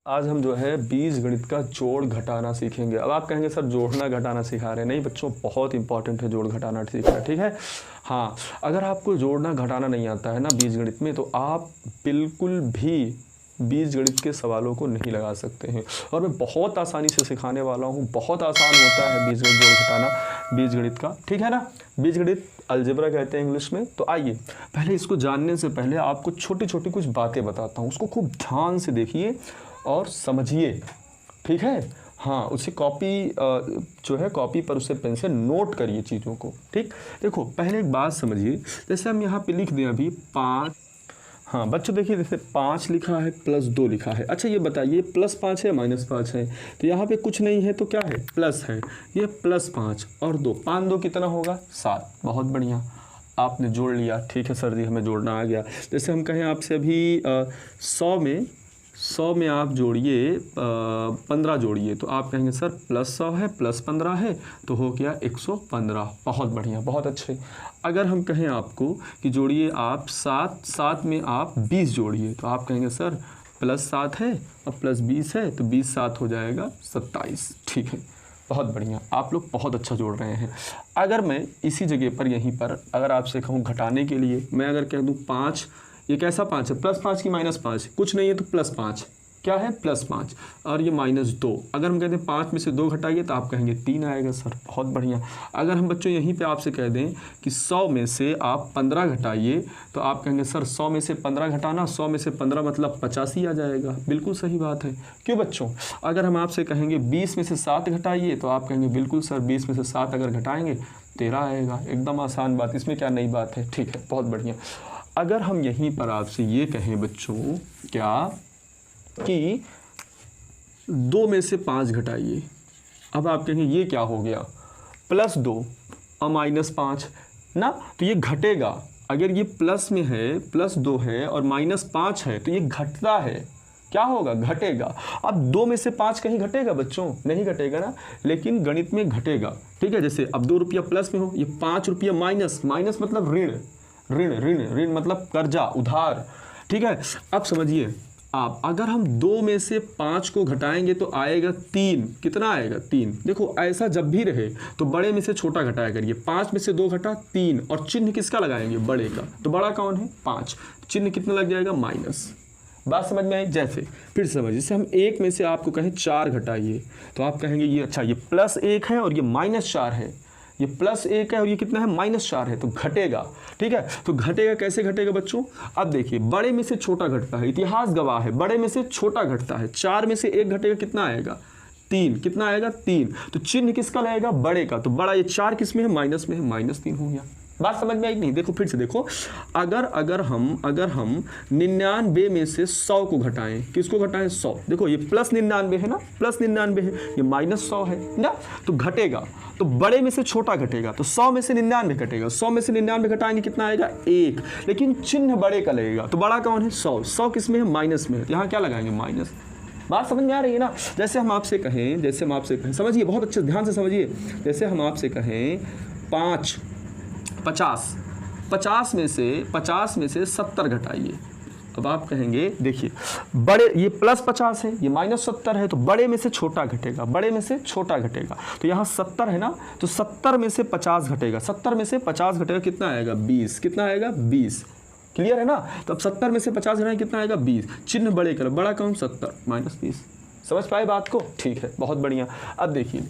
आज हम जो है बीजगणित का जोड़ घटाना सीखेंगे। अब आप कहेंगे सर जोड़ना घटाना सिखा रहे हैं। नहीं बच्चों, बहुत इंपॉर्टेंट है जोड़ घटाना सीखना, ठीक है। हाँ, अगर आपको जोड़ना घटाना नहीं आता है ना बीजगणित में, तो आप बिल्कुल भी बीजगणित के सवालों को नहीं लगा सकते हैं। और मैं बहुत आसानी से सिखाने वाला हूँ, बहुत आसान होता है बीजगणित जोड़ घटाना बीजगणित का, ठीक है ना। बीजगणित अलजेब्रा कहते हैं इंग्लिश में। तो आइए पहले इसको जानने से पहले आपको छोटी छोटी कुछ बातें बताता हूँ, उसको खूब ध्यान से देखिए और समझिए, ठीक है। हाँ, उसे कॉपी जो है कॉपी पर उसे पेन से नोट करिए चीज़ों को, ठीक। देखो पहले एक बात समझिए, जैसे हम यहाँ पे लिख दें अभी 5। हाँ बच्चों देखिए, जैसे 5 लिखा है प्लस 2 लिखा है। अच्छा ये बताइए +5 है -5 है? तो यहाँ पे कुछ नहीं है तो क्या है, प्लस है। ये +5 और 2, 5 2 कितना होगा 7। बहुत बढ़िया, आपने जोड़ लिया, ठीक है सर जी हमें जोड़ना आ गया। जैसे हम कहें आपसे अभी 100 में आप जोड़िए 15 जोड़िए, तो आप कहेंगे सर +100 है +15 है तो हो गया 115। बहुत बढ़िया, बहुत अच्छे। अगर हम कहें आपको कि जोड़िए आप 7 में आप 20 जोड़िए, तो आप कहेंगे सर +7 है और +20 है तो 20 7 हो जाएगा 27, ठीक है। बहुत बढ़िया, आप लोग बहुत अच्छा जोड़ रहे हैं। अगर मैं इसी जगह पर यहीं पर अगर आपसे कहूँ घटाने के लिए, मैं अगर कह दूँ 5, ये कैसा 5 है, +5 की -5, कुछ नहीं है तो +5, क्या है +5, और ये -2। अगर हम कहते हैं 5 में से 2 घटाइए तो आप कहेंगे 3 आएगा सर। बहुत बढ़िया। अगर हम बच्चों यहीं पे आपसे कह दें कि 100 में से आप 15 घटाइए, तो आप कहेंगे सर 100 में से 15 घटाना, 100 में से 15 मतलब 85 आ जाएगा। बिल्कुल सही बात है। क्यों बच्चों? अगर हम आपसे कहेंगे 20 में से 7 घटाइए, तो आप कहेंगे बिल्कुल सर 20 में से 7 अगर घटाएंगे 13 आएगा। एकदम आसान बात, इसमें क्या नई बात है, ठीक है। बहुत बढ़िया। अगर हम यहीं पर आपसे ये कहें बच्चों क्या कि 2 में से 5 घटाइए, अब आप कहेंगे ये क्या हो गया, +2 और -5 ना, तो ये घटेगा। अगर ये प्लस में है, +2 है और -5 है तो ये घटता है। क्या होगा, घटेगा। अब 2 में से 5 कहीं घटेगा बच्चों? नहीं घटेगा ना, लेकिन गणित में घटेगा, ठीक है। जैसे अब 2 रुपया प्लस में हो, ये 5 रुपया माइनस, माइनस मतलब ऋण, ऋण ऋण ऋण मतलब कर्जा, उधार, ठीक है। अब समझिए आप, अगर हम 2 में से 5 को घटाएंगे तो आएगा 3। कितना आएगा, 3। देखो ऐसा जब भी रहे तो बड़े में से छोटा घटाया करिए। 5 में से 2 घटा 3, और चिन्ह किसका लगाएंगे, बड़े का। तो बड़ा कौन है, 5, चिन्ह कितना लग जाएगा, माइनस। बात समझ में आई? जैसे फिर समझिए, जैसे हम 1 में से आपको कहें 4 घटाइए, तो आप कहेंगे ये अच्छा, ये +1 है और ये -4 है, ये +1 है और ये कितना है, -4 है, तो घटेगा, ठीक है। तो घटेगा, कैसे घटेगा बच्चों? अब देखिए, बड़े में से छोटा घटता है, इतिहास गवाह है, बड़े में से छोटा घटता है। 4 में से 1 घटेगा, कितना आएगा, 3। कितना आएगा, 3। तो चिन्ह किसका लगेगा, बड़े का। तो बड़ा, ये 4 किस में है, माइनस में है, -3 हो गया। बात समझ में आई नहीं? देखो फिर से देखो, अगर हम 99 में से 100 को घटाएं, किसको घटाएं, 100। देखो ये +99 है ना, +99 है, ये -100 है ना, तो घटेगा। तो बड़े में से छोटा घटेगा, तो 100 में से 99 घटेगा। 100 में से 99 घटाएंगे, कितना आएगा, 1। लेकिन चिन्ह बड़े का लगेगा, तो बड़ा कौन है, 100। 100 किस में है, माइनस में है, यहाँ क्या लगाएंगे, माइनस। बात समझ में आ रही है ना? जैसे हम आपसे कहें, समझिए बहुत अच्छे ध्यान से समझिए। जैसे हम आपसे कहें 50 में से 70 घटाइए। अब आप कहेंगे देखिए, बड़े, ये +50 है, ये -70 है, तो बड़े में से छोटा घटेगा, बड़े में से छोटा घटेगा। तो यहाँ 70 है ना, तो 70 में से 50 घटेगा, 70 में से 50 घटेगा, कितना आएगा, 20। कितना आएगा, 20। क्लियर है ना? तो अब 70 में से 50 घटाएं, कितना आएगा, 20। चिन्ह बड़े का, बड़ा कौन, 70, -30। समझ पाए बात को? ठीक है, बहुत बढ़िया। अब देखिए,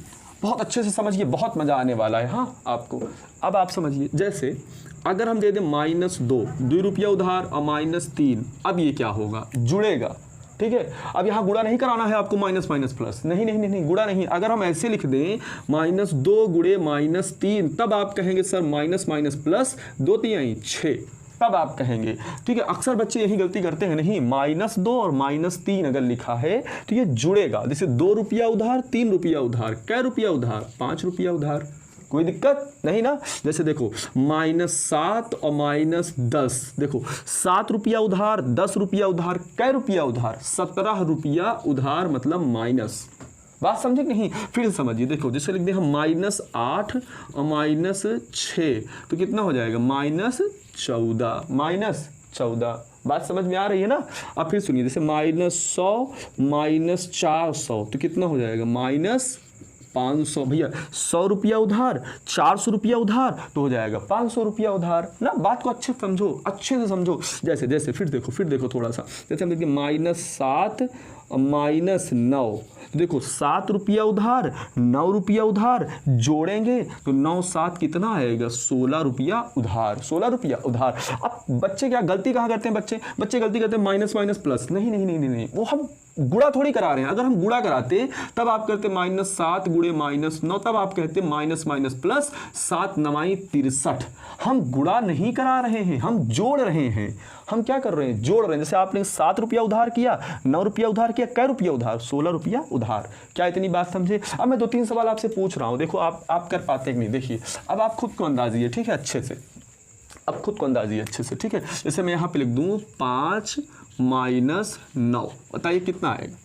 बहुत अच्छे से समझिए, बहुत मजा आने वाला है हाँ आपको। अब आप समझिए, जैसे अगर हम दे दें -2 रुपया उधार और -3, अब ये क्या होगा, जुड़ेगा, ठीक है। अब यहाँ गुणा नहीं कराना है आपको, माइनस माइनस प्लस, नहीं गुणा नहीं। अगर हम ऐसे लिख दें -2 गुणे -3, तब आप कहेंगे सर माइनस माइनस प्लस, 2 3 6, तब आप कहेंगे, ठीक है। अक्सर बच्चे यही गलती करते हैं, नहीं, -2 और -3 अगर लिखा है तो ये जुड़ेगा। जैसे 2 रुपया उधार, 3 रुपया उधार, कै रुपया उधार, 5 रुपया उधार, कोई दिक्कत नहीं ना। जैसे देखो -7 और -10, देखो 7 रुपया उधार, 10 रुपया उधार, कै रुपया उधार, 17 रुपया उधार, मतलब माइनस। बात समझे नहीं? फिर समझिए, देखो जैसे लिख दें हम -8 और -6, तो कितना हो जाएगा, -14, बात समझ में आ रही है ना। अब फिर सुनिए, जैसे -100 -400 तो कितना हो जाएगा, -500। भैया 100 रुपया उधार, 400 रुपया उधार तो हो जाएगा 500 रुपया उधार ना। बात को अच्छे से समझो, अच्छे से समझो। जैसे जैसे फिर देखो थोड़ा सा, जैसे हम देखिए -7 -9 तो देखो 7 रुपया उधार, 9 रुपया उधार, जोड़ेंगे तो 9 7 कितना आएगा, 16 रुपया उधार, 16 रुपया उधार। अब बच्चे क्या गलती कहाँ करते हैं, बच्चे गलती करते हैं माइनस माइनस प्लस। नहीं, वो हम गुणा थोड़ी करा रहे हैं। अगर हम गुणा कराते तब आप करते -7 गुणे -9, तब आप कहते माइनस माइनस प्लस, 7 9 63। हम गुणा नहीं करा रहे हैं, हम जोड़ रहे हैं। हम क्या कर रहे हैं, जोड़ रहे हैं। जैसे आपने 7 रुपया उधार किया, 9 रुपया उधार किया, कै रुपया उधार, 16 रुपया उधार। क्या इतनी बात समझे। अब मैं 2-3 सवाल आपसे पूछ रहा हूं, देखो आप कर पाते हैं कि नहीं। देखिए अब आप खुद को अंदाजिए, ठीक है, अच्छे से, अब खुद को अंदाजिए अच्छे से, ठीक है। जैसे मैं यहाँ पे लिख दूँ 5 -9, बताइए कितना आएगा,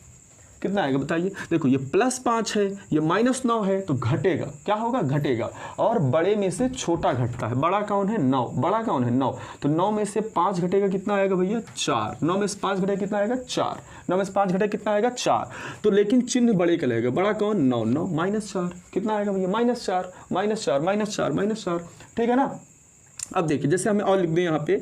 कितना आएगा बताइए। देखो ये +5 है, ये -9 है तो घटेगा, क्या होगा, घटेगा। और बड़े में से छोटा घटता है, बड़ा कौन है, 9, बड़ा कौन है 9। तो 9 में से 5 घटेगा, कितना आएगा भैया, 4। 9 में से 5 घटेगा, कितना आएगा, 4। 9 में से 5 घटेगा, कितना आएगा, 4। तो लेकिन चिन्ह बड़े का लगेगा, बड़ा कौन, 9, 9 -4, कितना आएगा भैया, -4 -4 -4 -4, ठीक है ना। अब देखिए जैसे हमें और लिख दें यहाँ पे,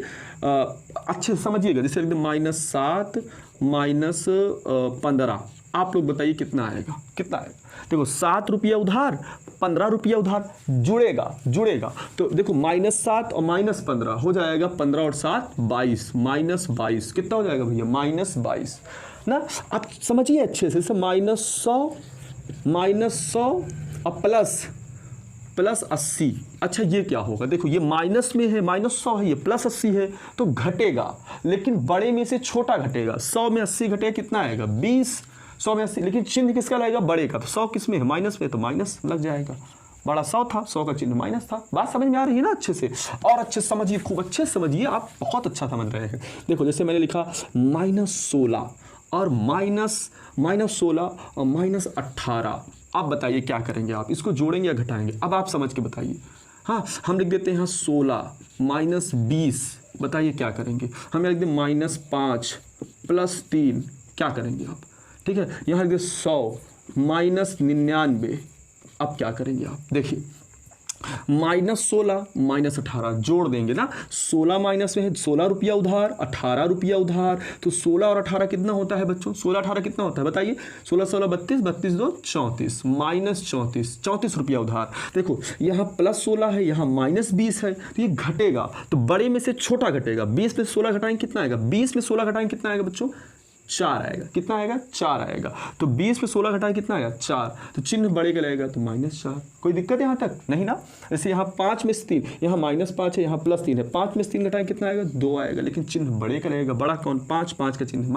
अच्छे से समझिएगा। जैसे लिख दें -7 -15, आप लोग बताइए कितना आएगा, कितना आएगा। देखो 7 रुपया उधार, 15 रुपया उधार, जुड़ेगा। तो देखो -7 और -15 हो जाएगा, 15 और 7 22, -22 कितना हो जाएगा भैया, -22 ना। आप समझिए अच्छे से, -100 और +80। अच्छा ये क्या होगा, देखो ये माइनस में है, -100 है, ये +80 है तो घटेगा, लेकिन बड़े में से छोटा घटेगा। 100 में 80 घटेगा, कितना आएगा, 20। 100 में 80, लेकिन चिन्ह किसका लगेगा, बड़े का। तो 100 किस में है, माइनस में, तो माइनस लग जाएगा। बड़ा 100 था, 100 का चिन्ह माइनस था। बात समझ में आ रही है ना अच्छे से। और अच्छे से समझिए, खूब अच्छे से समझिए, आप बहुत अच्छा समझ रहे हैं। देखो जैसे मैंने लिखा -16 और -16 और -18। आप बताइए क्या करेंगे, आप इसको जोड़ेंगे या घटाएंगे, अब आप समझ के बताइए। हाँ हम लिख देते हैं 16 -20, बताइए क्या करेंगे। हम लिख दें -5 +3, क्या करेंगे आप, ठीक है। यहाँ लिख दें 100 -99, अब क्या करेंगे आप, देखिए -16 -18 जोड़ देंगे ना। 16 माइनस में है 16 रुपया उधार, 18 रुपया उधार, तो 16 और 18 कितना होता है बच्चों, 16 18 कितना होता है बताइए। 16 16 32, 32 2 34, -34 रुपया उधार। देखो यहाँ +16 है, यहाँ -20 है, तो ये घटेगा, तो बड़े में से छोटा घटेगा। 20 में 16 घटाएंगे कितना आएगा, 20 में 16 घटाएंगे कितना आएगा बच्चों, 4 आएगा। कितना आएगा, 4 आएगा। तो 20 में 16 घटाएं कितना आएगा, 4। तो चिन्ह बड़े का लगेगा, तो -4। कोई दिक्कत यहाँ तक नहीं ना। जैसे यहाँ 5 में से 3, यहाँ -5 है, यहाँ +3 है, 5 में से 3 घटाएं कितना आएगा, 2 आएगा, लेकिन चिन्ह बड़े का लगेगा। बड़ा कौन, 5, 5 का चिन्ह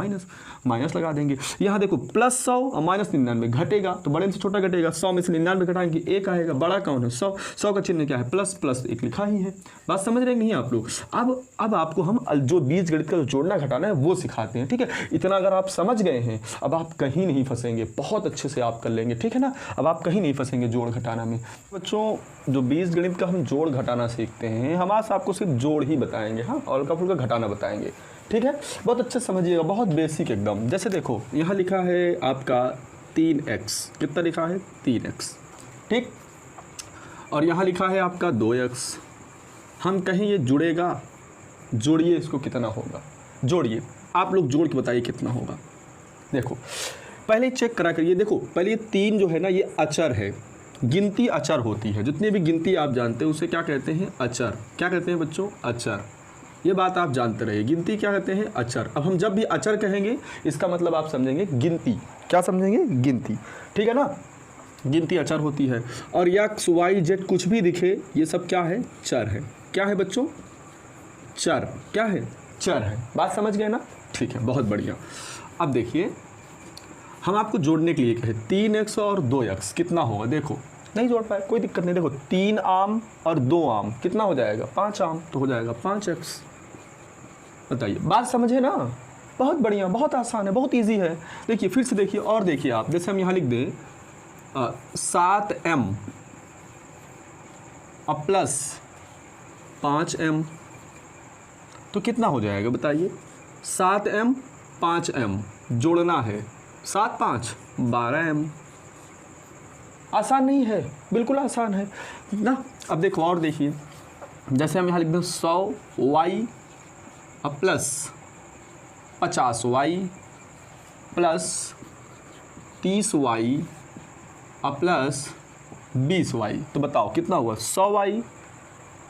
माइनस लगा देंगे। यहाँ देखो +100 और -99 घटेगा, तो बड़े में से छोटा घटेगा। 100 में से 99 घटाएंगे 1 आएगा। बड़ा कौन है, 100। 100 का चिन्ह क्या है, प्लस 1 लिखा ही है। बात समझ रहे नहीं आप लोग। अब आपको हम जो बीज गणित का जो जोड़ना घटाना है वो सिखाते हैं, ठीक है। इतना अगर आप समझ गए हैं, अब आप कहीं नहीं फंसेंगे, बहुत अच्छे से आप कर लेंगे, ठीक है ना। अब आप कहीं नहीं फंसेंगे जोड़ घटाना में। बच्चों जो बीज गणित का हम जोड़ घटाना सीखते हैं, हम आज आपको सिर्फ जोड़ ही बताएंगे, हाँ, और का फुल्का घटाना बताएंगे, ठीक है। बहुत अच्छे से समझिएगा, बहुत बेसिक एकदम। जैसे देखो यहाँ लिखा है आपका 3x, कितना लिखा है, 3x, ठीक। और यहाँ लिखा है आपका 2x। हम कहें ये जुड़ेगा, जोड़िए इसको, कितना होगा, जोड़िए, आप लोग जोड़ के बताइए कितना होगा। देखो पहले चेक करा करिए। देखो पहले ये 3 जो है ना, ये अचर है, गिनती अचर होती है। जितने भी गिनती आप जानते हैं उसे क्या कहते हैं, अचर। क्या कहते हैं बच्चों, अचर। ये बात आप जानते रहिए, गिनती क्या कहते हैं, अचर। अब हम जब भी अचर कहेंगे इसका मतलब आप समझेंगे गिनती। क्या समझेंगे, गिनती, ठीक है ना। गिनती अचर होती है। और x y z कुछ भी दिखे, ये सब क्या है, चर है। क्या है बच्चों, चर। क्या है, चर है। बात समझ गए ना, ठीक है, बहुत बढ़िया। अब देखिए हम आपको जोड़ने के लिए कहे 3x और 2x कितना होगा। देखो नहीं जोड़ पाए, कोई दिक्कत नहीं। देखो 3 आम और 2 आम कितना हो जाएगा, 5 आम, तो हो जाएगा 5x। बताइए, बात समझे ना, बहुत बढ़िया, बहुत आसान है, बहुत इजी है। देखिए फिर से देखिए, और देखिए आप, जैसे हम यहाँ लिख दें 7m और +5m, तो कितना हो जाएगा बताइए, 7m 5m जोड़ना है, 7 5 12m। आसान नहीं है? बिल्कुल आसान है ना। अब देखो और देखिए, जैसे हम यहाँ लिख दें 100y plus 50y plus 30y plus 20y, तो बताओ कितना हुआ? 100y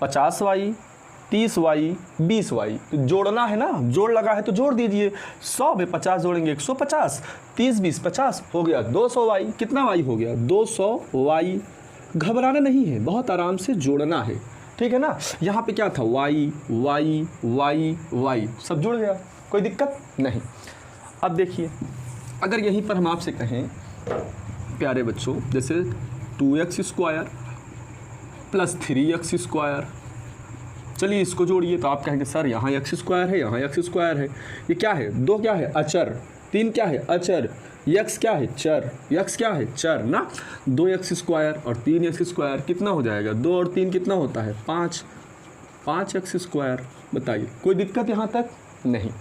50y 30y 20y। तो जोड़ना है ना, जोड़ लगा है तो जोड़ दीजिए। 100 में 50 जोड़ेंगे 150, 30 20 50 हो गया 200y। कितना y हो गया? 200y। घबराना नहीं है, बहुत आराम से जोड़ना है, ठीक है ना। यहाँ पे क्या था? y y y y सब जुड़ गया, कोई दिक्कत नहीं। अब देखिए, अगर यहीं पर हम आपसे कहें प्यारे बच्चों, जैसे 2x square plus 3x square, चलिए इसको जोड़िए, तो आप कहेंगे सर यहाँ x स्क्वायर है, यहाँ x स्क्वायर है, ये क्या है? 2 क्या है? अचर। 3 क्या है? अचर। x क्या है? चर। x क्या है? चर ना। 2x स्क्वायर और 3x स्क्वायर कितना हो जाएगा? 2 और 3 कितना होता है? 5। 5x square. बताइए कोई दिक्कत यहाँ तक? नहीं,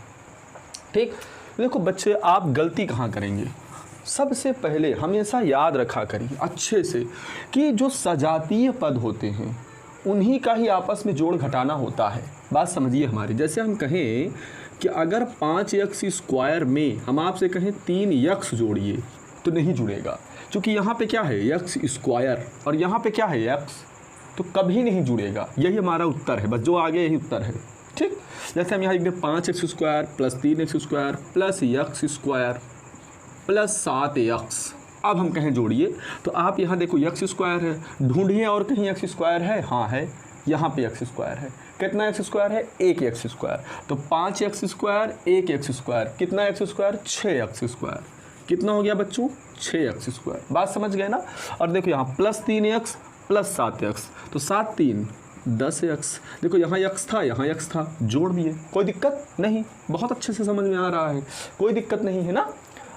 ठीक। देखो बच्चे, आप गलती कहाँ करेंगे? सबसे पहले हमेशा याद रखा करिए अच्छे से कि जो सजातीय पद होते हैं उन्हीं का ही आपस में जोड़ घटाना होता है। बात समझिए हमारी। जैसे हम कहें कि अगर 5x स्क्वायर में हम आपसे कहें 3x जोड़िए तो नहीं जुड़ेगा, क्योंकि यहाँ पे क्या है? x स्क्वायर और यहाँ पे क्या है? x, तो कभी नहीं जुड़ेगा। यही हमारा उत्तर है, बस जो आगे यही उत्तर है, ठीक। जैसे हम यहाँ लिख दें 5x square plus 3x square plus x square plus 7x। अब हम कहें जोड़िए, तो आप यहाँ देखो x स्क्वायर है, ढूंढिए और कहीं x स्क्वायर है? हाँ है, यहाँ पे x स्क्वायर है। कितना x स्क्वायर है? 1x square. तो 5x स्क्वायर 1x स्क्वायर, कितना x स्क्वायर? 6x square. कितना हो गया बच्चों? 6x square. बात समझ गए ना। और देखो यहाँ प्लस 3x प्लस 7x, तो 7 3 10x। देखो यहाँ x था, यहाँ x था, जोड़ दिए, कोई दिक्कत नहीं। बहुत अच्छे से समझ में आ रहा है, कोई दिक्कत नहीं है ना।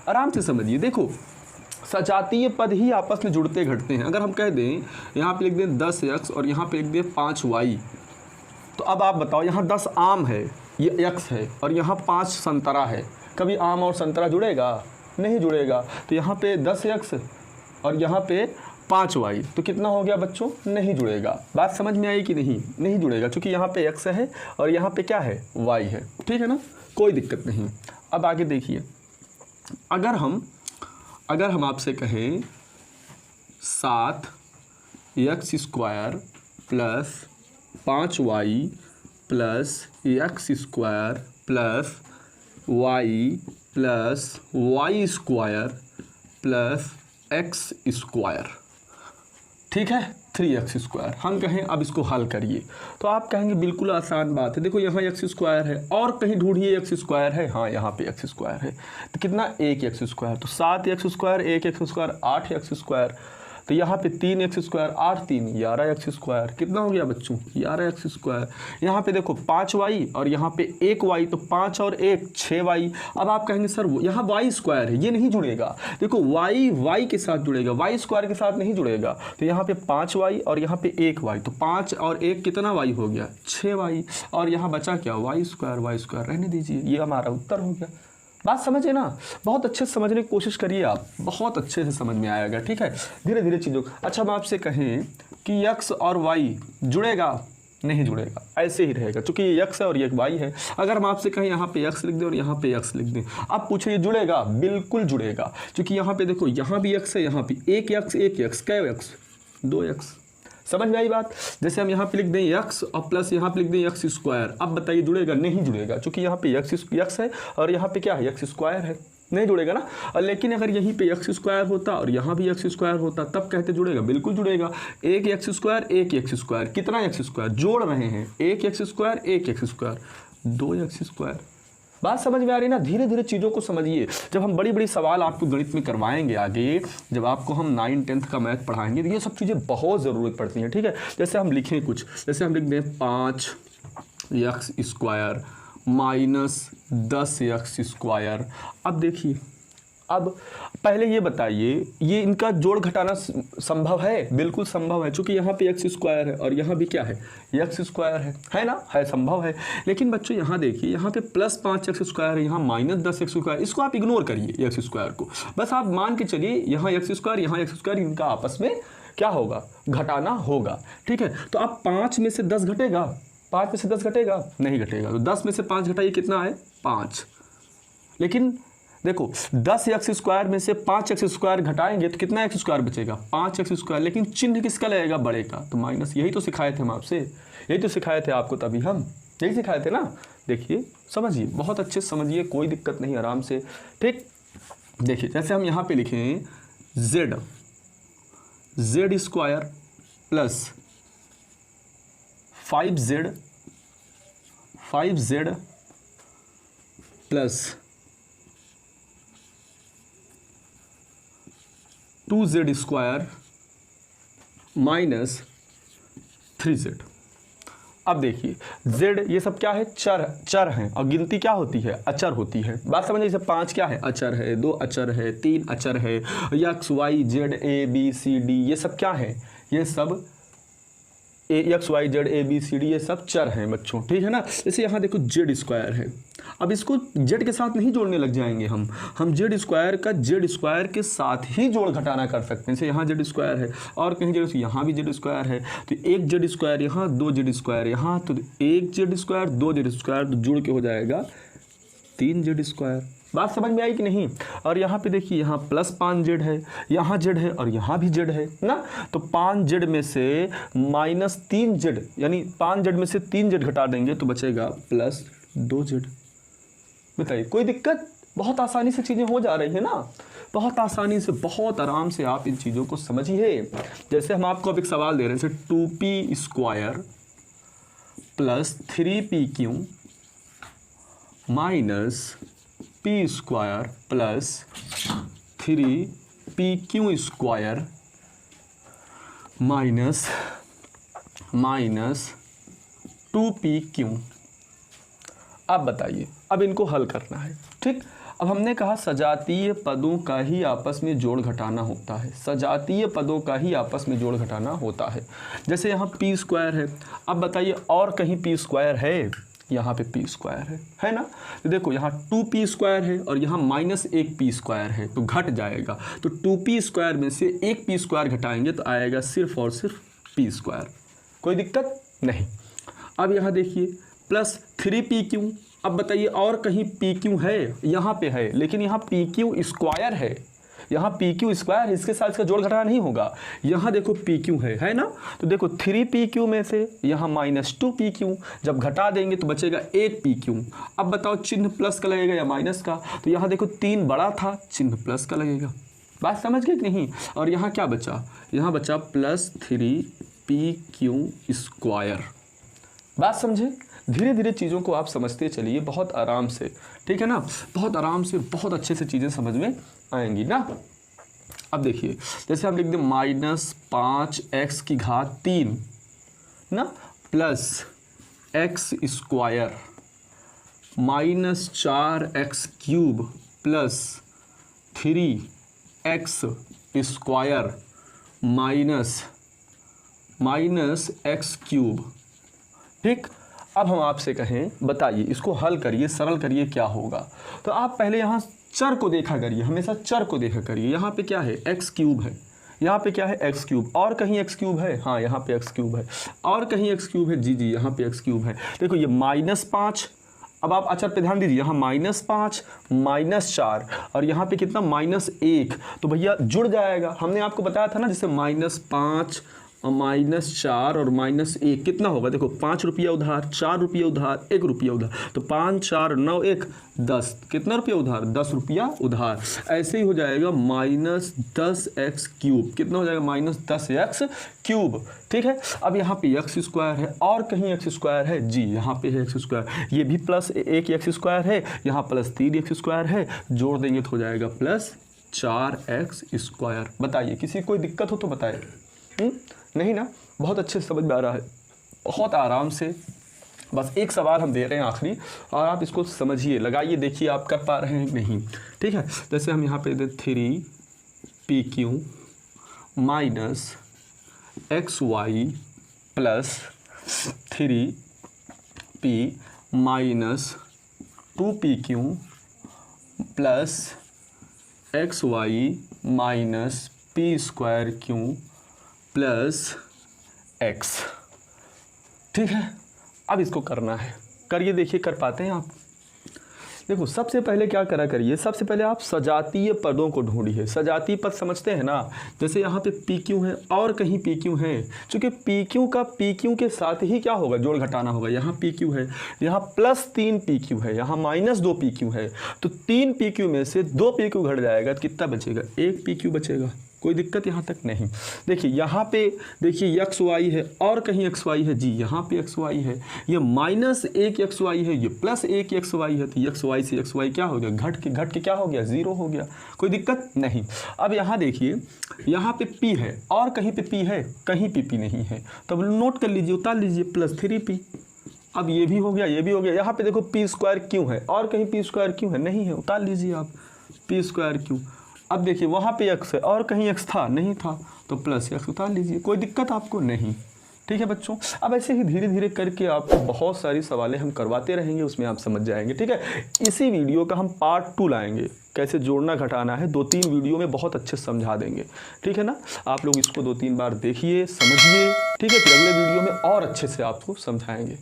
आराम से समझिए। देखो सजातीय पद ही आपस में जुड़ते घटते हैं। अगर हम कह दें यहाँ पे लिख दें 10x और यहाँ पे लिख दें 5y, तो अब आप बताओ, यहाँ 10 आम है, ये x है, और यहाँ 5 संतरा है, कभी आम और संतरा जुड़ेगा? नहीं जुड़ेगा। तो यहाँ पे 10x और यहाँ पे 5y, तो कितना हो गया बच्चों? नहीं जुड़ेगा। बात समझ में आई कि नहीं? नहीं जुड़ेगा, क्योंकि यहाँ पे x है और यहाँ पे क्या है? y है, ठीक है ना, कोई दिक्कत नहीं। अब आगे देखिए, अगर हम आपसे कहें 7x square plus 5y plus x square plus y plus y square plus x square, ठीक है, 3x स्क्वायर। हम कहें अब इसको हल करिए, तो आप कहेंगे बिल्कुल आसान बात है। देखो यहाँ x स्क्वायर है और कहीं ढूंढिए x स्क्वायर है। हाँ, यहाँ पे x स्क्वायर है, तो कितना? 1x square. तो 7x square 1x square 8x square, तो यहाँ पे 3x स्क्वायर 8 3 11x स्क्वायर। कितना हो गया बच्चों? 11x square. यहाँ पे देखो 5y और यहाँ पे 1y, तो 5 और 1 6y। अब आप कहेंगे सर वो यहाँ y स्क्वायर है, ये नहीं जुड़ेगा। देखो y के साथ जुड़ेगा, y स्क्वायर के साथ नहीं जुड़ेगा। तो यहाँ पे 5y और यहाँ पे 1y, तो 5 और 1 कितना y हो गया? 6y। और यहाँ बचा क्या? y स्क्वायर रहने दीजिए, ये हमारा उत्तर हो गया। बात समझे ना। बहुत अच्छे से समझने की कोशिश करिए आप, बहुत अच्छे से समझ में आएगा, ठीक है। धीरे धीरे चीज़ों। अच्छा, हम आपसे कहें कि x और y जुड़ेगा? नहीं जुड़ेगा, ऐसे ही रहेगा, क्योंकि ये x है और ये y है। अगर हम आपसे कहें यहाँ पे x लिख दें और यहाँ पे x लिख दें, आप पूछे ये जुड़ेगा? बिल्कुल जुड़ेगा, क्योंकि यहाँ पे देखो यहाँ भी x है, यहाँ भी 1x कै x? 2x। समझ में आई बात। जैसे हम यहाँ पे लिख दें x और प्लस यहाँ पे लिख दें x स्क्वायर, अब बताइए जुड़ेगा? नहीं जुड़ेगा, क्योंकि यहाँ पे x है और यहाँ पे क्या है? x स्क्वायर है, नहीं जुड़ेगा ना। और लेकिन अगर यहीं पे x स्क्वायर होता और यहाँ भी x स्क्वायर होता, तब कहते जुड़ेगा? बिल्कुल जुड़ेगा। 1x स्क्वायर 1x स्क्वायर, कितना x स्क्वायर? जोड़ रहे हैं, 1x square 1x square 2x square. बात समझ में आ रही है ना। धीरे धीरे चीज़ों को समझिए। जब हम बड़ी बड़ी सवाल आपको गणित में करवाएंगे आगे, जब आपको हम 9 10th का मैथ पढ़ाएंगे, तो ये सब चीज़ें बहुत ज़रूरत पड़ती हैं, ठीक है। जैसे हम लिखें कुछ, जैसे हम लिख दें 5x square minus 10x square. अब देखिए अब पहले ये बताइए, ये इनका जोड़ घटाना संभव है? बिल्कुल संभव है, क्योंकि यहाँ पे एक्स स्क्वायर है और यहाँ भी क्या है, एक्स स्क्वायर है ना, है, संभव है। लेकिन बच्चों यहाँ देखिए, यहाँ पे प्लस 5x स्क्वायर है, यहाँ माइनस 10x स्क्वायर, इसको आप इग्नोर करिए एक्स स्क्वायर को, बस आप मान के चलिए यहाँ एक्स स्क्वायर, यहाँ एक्स स्क्वायर, इनका आपस में क्या होगा, घटाना होगा। ठीक है, तो अब 5 में से 10 घटेगा, 5 में से 10 घटेगा, नहीं घटेगा, तो 10 में से 5 घटाइए, कितना है, 5। लेकिन देखो 10x स्क्वायर में से 5x स्क्वायर घटाएंगे तो कितना एक्स स्क्वायर बचेगा, 5x स्क्वायर, लेकिन चिन्ह किसका लगेगा, बड़े का, तो माइनस। यही तो सिखाए थे हम आपसे, यही तो सिखाए थे आपको, तभी हम यही सिखाए थे ना। देखिए समझिए, बहुत अच्छे से समझिए, कोई दिक्कत नहीं, आराम से। ठीक, देखिए जैसे हम यहाँ पे लिखें z square plus 5z plus 2z square minus 3z। अब देखिए z, ये सब क्या है, चर हैं, और गिनती क्या होती है, अचर होती है। बात समझिए, जैसे 5 क्या है, अचर है, 2 अचर है, 3 अचर है, x y z a b c d ये सब क्या है, ये सब x y z a b c d ये सब चर हैं बच्चों। ठीक है ना। जैसे यहाँ देखो z स्क्वायर है, अब इसको z के साथ नहीं जोड़ने लग जाएंगे हम z स्क्वायर का z स्क्वायर के साथ ही जोड़ घटाना कर सकते हैं। जैसे यहाँ z स्क्वायर है और कहीं जगह यहाँ भी z स्क्वायर है, तो एक z स्क्वायर यहाँ, 2 z स्क्वायर यहाँ, तो एक z स्क्वायर 2 z स्क्वायर, तो जुड़ के हो जाएगा 3 z स्क्वायर। बात समझ में आई कि नहीं। और यहाँ पे देखिए, यहाँ प्लस 5z है, यहाँ z है और यहाँ भी z है ना, तो 5z में से माइनस 3z, यानी 5z में से 3z घटा देंगे तो बचेगा प्लस 2z। बताइए कोई दिक्कत, बहुत आसानी से चीज़ें हो जा रही है ना, बहुत आसानी से, बहुत आराम से आप इन चीज़ों को समझिए। जैसे हम आपको अब एक सवाल दे रहे हैं, जैसे 2p square plus 3pq minus p square plus 3pq square minus 2pq। अब बताइए, अब इनको हल करना है। ठीक, अब हमने कहा सजातीय पदों का ही आपस में जोड़ घटाना होता है, सजातीय पदों का ही आपस में जोड़ घटाना होता है। जैसे यहाँ p स्क्वायर है, अब बताइए और कहीं p स्क्वायर है, यहाँ पे p स्क्वायर है ना, तो देखो यहाँ 2p स्क्वायर है और यहाँ माइनस 1p स्क्वायर है, तो घट जाएगा, तो 2p स्क्वायर में से 1p स्क्वायर घटाएंगे तो आएगा सिर्फ और सिर्फ p स्क्वायर। कोई दिक्कत नहीं। अब यहाँ देखिए प्लस 3pq, अब बताइए और कहीं pq है, यहाँ पे है, लेकिन यहाँ pq स्क्वायर है, यहाँ pq स्क्वायर है, इसके साथ इसका जोड़ घटाना नहीं होगा। यहाँ देखो pq है ना, तो देखो 3pq में से यहाँ माइनस 2pq, जब घटा देंगे तो बचेगा 1pq। अब बताओ चिन्ह प्लस का लगेगा या माइनस का, तो यहाँ देखो 3 बड़ा था, चिन्ह प्लस का लगेगा। बात समझ गए कि नहीं। और यहाँ क्या बचा, यहाँ बचा प्लस 3pq स्क्वायर। बात समझे, धीरे धीरे चीज़ों को आप समझते चलिए, बहुत आराम से, ठीक है ना, बहुत आराम से, बहुत अच्छे से चीज़ें समझ में आएंगी ना। अब देखिए जैसे हम लिख दें माइनस 5x की घात 3 ना plus x square minus 4x cube plus 3x square minus x cube. ठीक, अब हम आपसे कहें बताइए, इसको हल करिए, सरल करिए, क्या होगा। तो आप पहले यहाँ चर को देखा करिए, हमेशा चर को देखा करिए। यहाँ पे क्या है, x क्यूब है, यहाँ पे क्या है, x क्यूब, और कहीं x क्यूब है, हाँ यहाँ पे x क्यूब है, और कहीं x क्यूब है, जी यहाँ पे x क्यूब है। देखो ये -5, अब आप अचर पे ध्यान दीजिए, यहाँ -5 -4 और यहाँ पे कितना -1, तो भैया जुड़ जाएगा। हमने आपको बताया था ना, जैसे -5 -4 और -1 कितना होगा, देखो 5 रुपया उधार, 4 रुपया उधार, 1 रुपया उधार, तो 5 4 9 1 10, कितना रुपया उधार, 10 रुपया उधार। ऐसे ही हो जाएगा -10x क्यूब, कितना हो जाएगा, -10x क्यूब। ठीक है, अब यहाँ पे x स्क्वायर है और कहीं x स्क्वायर है, जी यहाँ पे है x स्क्वायर, ये भी प्लस 1x स्क्वायर है, यहाँ प्लस 3x स्क्वायर है, जोड़ देंगे तो हो जाएगा प्लस 4x स्क्वायर। बताइए किसी कोई दिक्कत हो तो बताए। नहीं ना, बहुत अच्छे से समझ में आ रहा है, बहुत आराम से, बस एक सवाल हम दे रहे हैं आखिरी, और आप इसको समझिए, लगाइए, देखिए आप कर पा रहे हैं कि नहीं। ठीक है, जैसे हम यहाँ पे दे 3PQ minus XY plus 3P minus 2PQ plus XY minus P² plus X। ठीक है, अब इसको करना है, करिए, देखिए कर पाते हैं आप। देखो सबसे पहले क्या करा करिए, सबसे पहले आप सजातीय पदों को ढूंढिए। सजातीय पद समझते हैं ना, जैसे यहाँ पे PQ है और कहीं PQ है, क्योंकि PQ का PQ के साथ ही क्या होगा, जोड़ घटाना होगा। यहाँ PQ है, यहाँ प्लस 3PQ है, यहाँ माइनस 2PQ है, तो 3PQ में से 2PQ घट जाएगा तो कितना बचेगा, 1PQ बचेगा। कोई दिक्कत यहाँ तक नहीं। देखिए यहाँ पे देखिए XY है और कहीं XY है जी, यहाँ पे XY है, ये माइनस 1XY है, ये प्लस 1XY है, तो XY से XY क्या हो गया, घट के क्या हो गया, 0 हो गया। कोई दिक्कत नहीं। अब यहाँ देखिए, यहाँ पे P है और कहीं पे P है, कहीं पे P नहीं है, तो नोट कर लीजिए, उतार लीजिए, प्लस 3P। अब ये भी हो गया, ये भी हो गया। यहाँ पे देखो P² है और कहीं P² है, नहीं है, उतार लीजिए आप, P²। अब देखिए वहाँ पे X है और कहीं X था, नहीं था, तो प्लस X उतार लीजिए। कोई दिक्कत आपको नहीं। ठीक है बच्चों, अब ऐसे ही धीरे धीरे करके आपको बहुत सारी सवालें हम करवाते रहेंगे, उसमें आप समझ जाएंगे। ठीक है, इसी वीडियो का हम पार्ट 2 लाएंगे, कैसे जोड़ना घटाना है, 2-3 वीडियो में बहुत अच्छे समझा देंगे। ठीक है ना, आप लोग इसको 2-3 बार देखिए, समझिए। ठीक है, फिर अगले वीडियो में और अच्छे से आपको समझाएंगे।